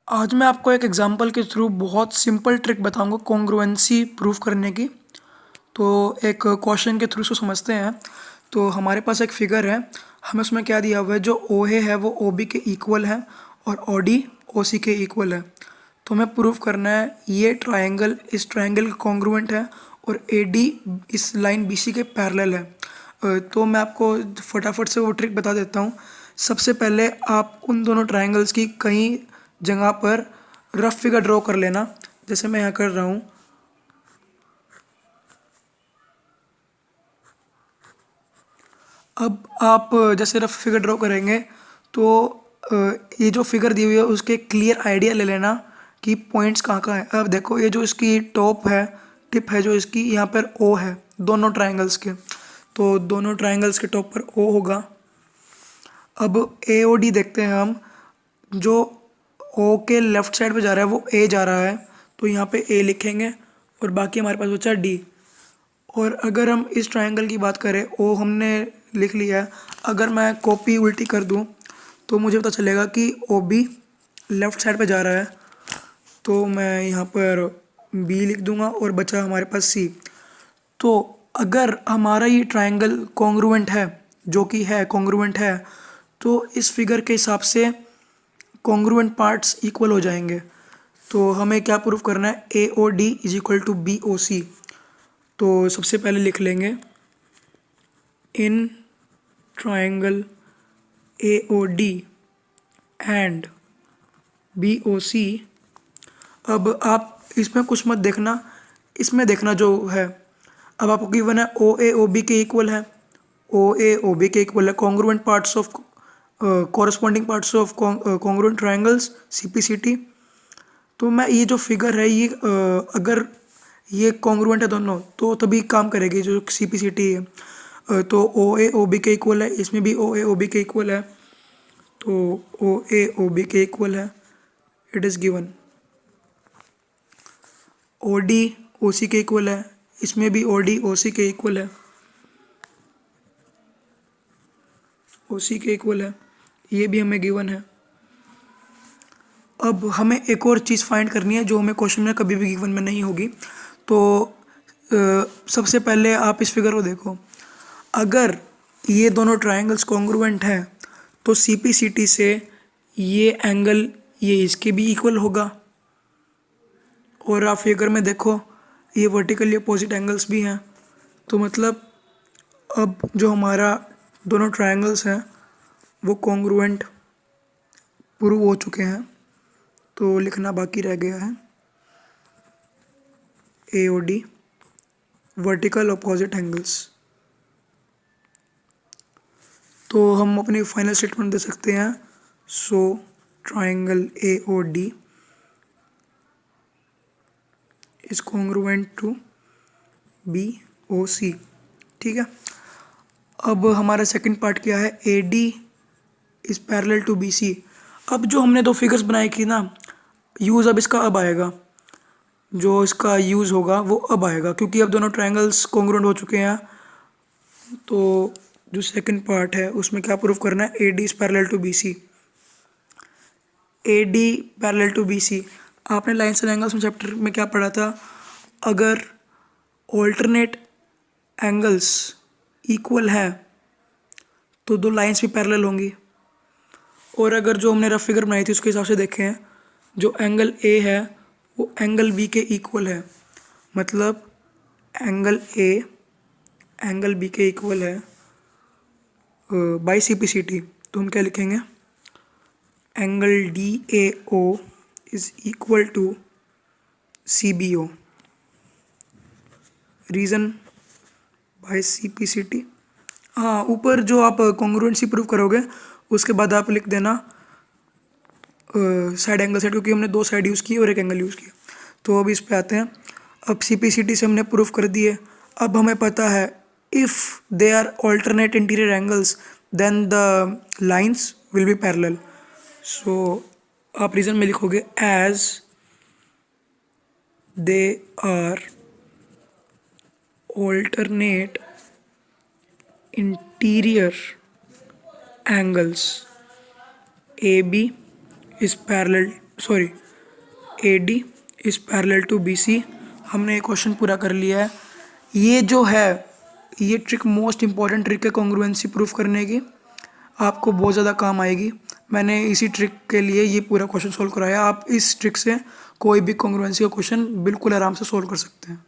आज मैं आपको एक एग्जांपल के थ्रू बहुत सिंपल ट्रिक बताऊंगा कॉन्ग्रुएंसी प्रूफ करने की। तो एक क्वेश्चन के थ्रू इसको समझते हैं। तो हमारे पास एक फिगर है, हमें उसमें क्या दिया हुआ है, जो ओ ए है वो ओ बी के इक्वल है और ओ डी ओ सी के इक्वल है। तो हमें प्रूफ करना है ये ट्रायंगल इस ट्रायंगल का कॉन्ग्रुएंट है और ए डी इस लाइन बी सी के पैरेलल है। तो मैं आपको फटाफट से वो ट्रिक बता देता हूँ। सबसे पहले आप उन दोनों ट्रायंगल्स की कहीं जगह पर रफ फिगर ड्रॉ कर लेना, जैसे मैं यहाँ कर रहा हूँ। अब आप जैसे रफ फिगर ड्रॉ करेंगे तो अ, ये जो फिगर दी हुई है उसके क्लियर आइडिया ले लेना कि पॉइंट्स कहाँ कहाँ है। अब देखो ये जो इसकी टॉप है, टिप है जो इसकी, यहाँ पर ओ है दोनों ट्रायंगल्स के। तो दोनों ट्रायंगल्स के टॉप पर ओ होगा। अब ए ओ डी देखते हैं हम। जो ओ के लेफ्ट साइड पे जा रहा है वो ए जा रहा है, तो यहाँ पे ए लिखेंगे और बाकी हमारे पास बचा डी। और अगर हम इस ट्रायंगल की बात करें, ओ हमने लिख लिया है। अगर मैं कॉपी उल्टी कर दूं तो मुझे पता चलेगा कि ओ बी लेफ्ट साइड पे जा रहा है, तो मैं यहाँ पर बी लिख दूंगा और बचा हमारे पास सी। तो अगर हमारा ये ट्रायंगल कॉन्ग्रुएंट है, जो कि है कॉन्ग्रुएंट है, तो इस फिगर के हिसाब से कॉन्ग्रुएंट पार्ट्स इक्वल हो जाएंगे। तो हमें क्या प्रूफ करना है, A O D is equal to B O C. तो सबसे पहले लिख लेंगे in triangle A O D and B O C. अब आप इसमें कुछ मत देखना, इसमें देखना जो है। अब आपको गिवन है ओ बी के इक्वल है, ओ बी के इक्वल है congruent parts of corresponding parts of congruent triangles C P C T. तो मैं ये जो फिगर है ये अगर ये कॉन्ग्रुएंट है दोनों तो तभी काम करेगी जो सी पी सी टी है। तो ओ बी के इक्वल है, इसमें भी ओ बी के इक्वल है, तो ओ बी के इक्वल है। It is given O D O C के इक्वल है, इसमें भी ओ डी ओ सी के इक्वल है, ओ सी के इक्वल है, ये भी हमें गिवन है। अब हमें एक और चीज़ फाइंड करनी है जो हमें क्वेश्चन में कभी भी गिवन में नहीं होगी। तो सबसे पहले आप इस फिगर को देखो। अगर ये दोनों ट्रायंगल्स कॉन्ग्रुएंट हैं तो सी पी सी टी से ये एंगल ये इसके भी इक्वल होगा। और आप फिगर में देखो ये वर्टिकली अपोजिट एंगल्स भी हैं। तो मतलब अब जो हमारा दोनों ट्रायंगल्स हैं वो कॉन्ग्रुएंट प्रूव हो चुके हैं। तो लिखना बाकी रह गया है A O D vertical opposite angles. तो हम अपनी फाइनल स्टेटमेंट दे सकते हैं, so triangle A O D is congruent to B O C. ठीक है। अब हमारा सेकंड पार्ट क्या है, A D is parallel to B C. अब जो हमने दो फिगर्स बनाई थी ना, यूज़ अब इसका अब आएगा, जो इसका यूज़ होगा वो अब आएगा क्योंकि अब दोनों ट्रायंगल्स कॉन्ग्रुएंट हो चुके हैं। तो जो सेकंड पार्ट है उसमें क्या प्रूफ करना है, A D is parallel to B C. A D parallel to B C, आपने लाइन्स एंड एंगल्स में चैप्टर में क्या पढ़ा था, अगर ऑल्टरनेट एंगल्स इक्वल है तो दो लाइंस भी पैरेलल होंगी। और अगर जो हमने रफ फिगर बनाई थी उसके हिसाब से देखें, जो एंगल ए है वो एंगल बी के इक्वल है। मतलब एंगल ए एंगल बी के इक्वल है by C P C T. तो हम क्या लिखेंगे, angle D A O is equal to C B O, reason by C P C T. हाँ, ऊपर जो आप कॉन्ग्रुएंसी प्रूव करोगे उसके बाद आप लिख देना साइड एंगल साइड, क्योंकि हमने दो साइड यूज़ की और एक एंगल यूज़ किया। तो अब इस पे आते हैं। अब सी पी सी टी से हमने प्रूफ कर दिए। अब हमें पता है if they are alternate interior angles then the lines will be parallel. So आप रीज़न में लिखोगे as they are alternate interior angles A B is parallel sorry AD is parallel to BC। हमने ये क्वेश्चन पूरा कर लिया है। ये जो है ये ट्रिक मोस्ट इंपॉर्टेंट ट्रिक है कॉन्ग्रुएंसी प्रूफ करने की, आपको बहुत ज़्यादा काम आएगी। मैंने इसी ट्रिक के लिए ये पूरा क्वेश्चन सोल्व कराया। आप इस ट्रिक से कोई भी कॉन्ग्रुएंसी का क्वेश्चन बिल्कुल आराम से सोल्व कर सकते हैं।